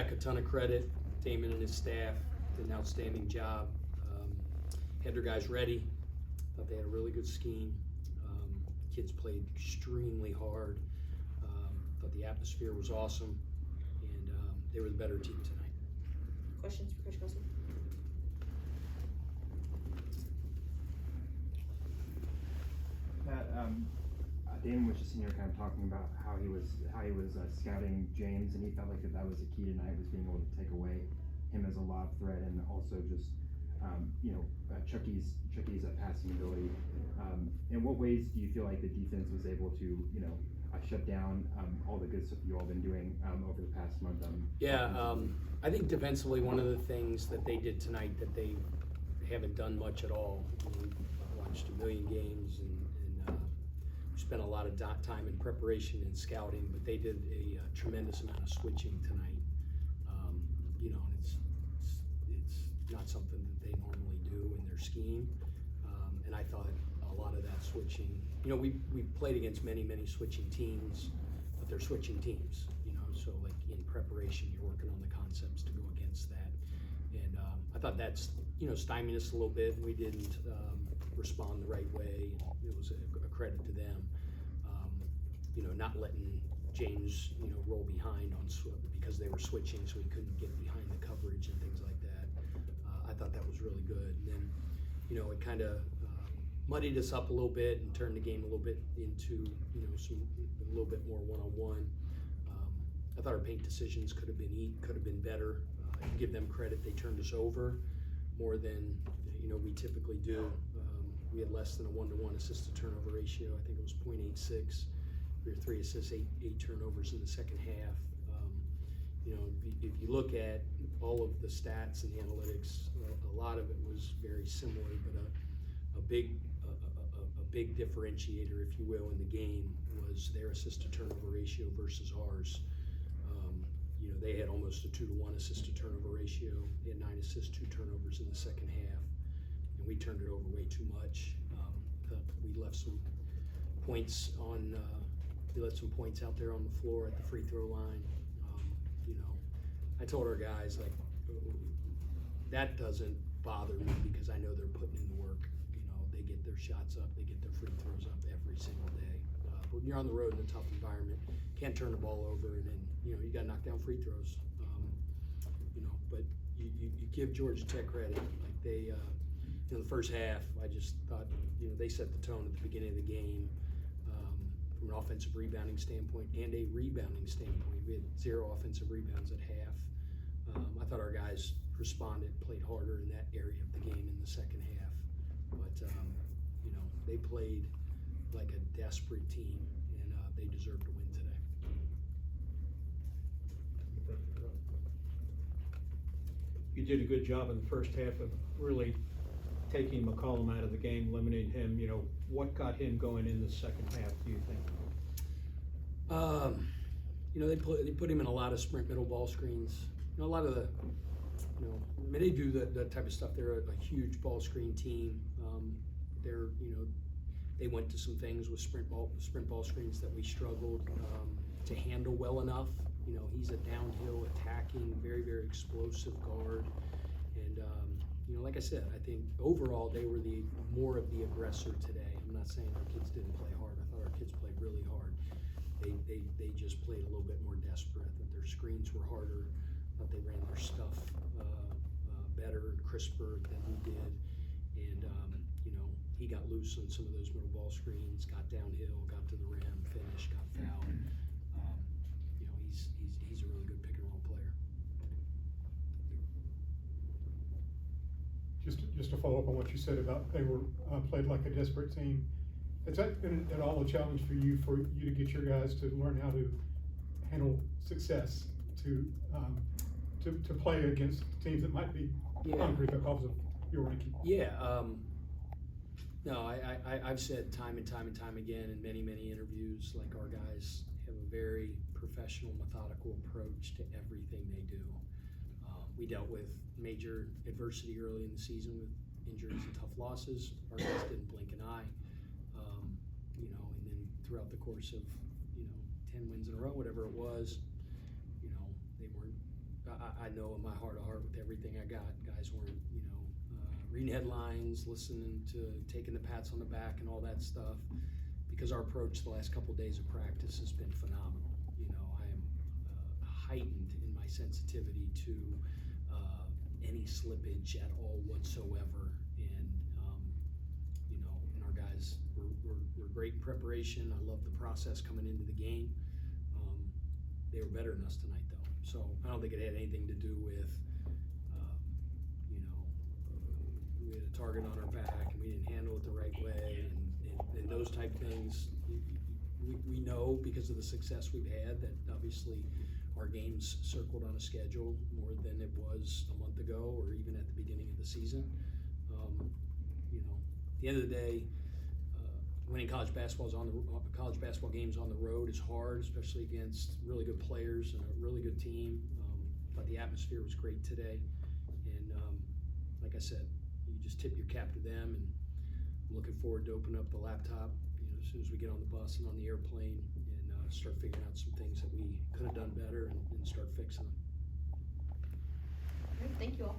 Tech a ton of credit. Damon and his staff did an outstanding job. Had their guys ready. Thought they had a really good scheme. Kids played extremely hard. Thought the atmosphere was awesome, and they were the better team tonight. Questions for Coach Kelsey? Pat, Damon was just in here kind of talking about how he was scouting James, and he felt like that was the key tonight, was being able to take away him as a lob threat, and also just Chucky's passing ability. In what ways do you feel like the defense was able to shut down all the good stuff you all been doing over the past month? I think defensively, one of the things that they did tonight that they haven't done much at all. I watched a million games and we spent a lot of time in preparation and scouting, but they did a tremendous amount of switching tonight. And it's not something that they normally do in their scheme. And I thought a lot of that switching, we played against many switching teams, but they're switching teams, so like in preparation, you're working on the concepts to go against that. And I thought that's, stymied us a little bit. We didn't respond the right way. It was a credit to them. Not letting James, roll behind because they were switching, so he couldn't get behind the coverage and things like that. I thought that was really good. And then, it kind of muddied us up a little bit and turned the game a little bit into, a little bit more one-on-one. I thought our paint decisions could have been better. I give them credit; they turned us over more than we typically do. We had less than a 1-to-1 assist to turnover ratio. I think it was 0.86. We were 3 assists, 8 turnovers in the second half. If you look at all of the stats and the analytics, a lot of it was very similar, but a big differentiator, if you will, in the game was their assist to turnover ratio versus ours. They had almost a 2-to-1 assist to turnover ratio. They had 9 assists, 2 turnovers in the second half, and we turned it over way too much. We left some points on. We let some points out there on the floor at the free throw line. I told our guys, that doesn't bother me because I know they're putting in the work. They get their shots up, they get their free throws up every single day. But when you're on the road in a tough environment, can't turn the ball over, and then you got to knock down free throws. But you give Georgia Tech credit. Like they, in the first half, I just thought they set the tone at the beginning of the game. From an offensive rebounding standpoint and a rebounding standpoint. We had 0 offensive rebounds at half. I thought our guys responded, played harder in that area of the game in the second half. But, they played like a desperate team, and they deserved to win today. You did a good job in the first half of really taking McCollum out of the game, limiting him. What got him going in the second half, do you think? They put him in a lot of sprint middle ball screens. A lot of the, they do that type of stuff. They're a huge ball screen team. They went to some things with sprint ball screens that we struggled to handle well enough. He's a downhill attacking, very, very explosive guard. And, like I said, I think overall they were more of the aggressor today. I'm not saying our kids didn't play hard. I thought our kids played really hard. They just played a little bit more desperate. I thought their screens were harder. I thought they ran their stuff better and crisper than we did. And, he got loose on some of those middle ball screens, got downhill, got to the rim, finished, got fouled. He's a really good pick and roll player. Just to follow up on what you said about they were played like a desperate team. Has that been at all a challenge for you to get your guys to learn how to handle success, to play against teams that might be hungry because of your ranking? No, I've said time and time again in many interviews, like our guys have a very professional, methodical approach to everything they do. We dealt with major adversity early in the season with injuries and tough losses. Our guys didn't blink an eye. And then throughout the course of 10 wins in a row, whatever it was, they weren't I know in my heart of heart with everything I got, guys weren't, reading headlines, listening to, taking the pats on the back and all that stuff, because our approach the last couple of days of practice has been phenomenal. I am heightened in my sensitivity to any slippage at all whatsoever, and and our guys were great in preparation. I love the process coming into the game. They were better than us tonight, though, so I don't think it had anything to do with we had a target on our back and we didn't handle it the right way, and those type things. We know because of the success we've had that obviously our games circled on a schedule more than it was a month ago or even at the beginning of the season. At the end of the day, winning college basketball games on the road is hard, especially against really good players and a really good team. But the atmosphere was great today, and like I said, you just tip your cap to them, and I'm looking forward to open up the laptop, as soon as we get on the bus and on the airplane, and start figuring out some things that we could have done better and start fixing them. All right, thank you all.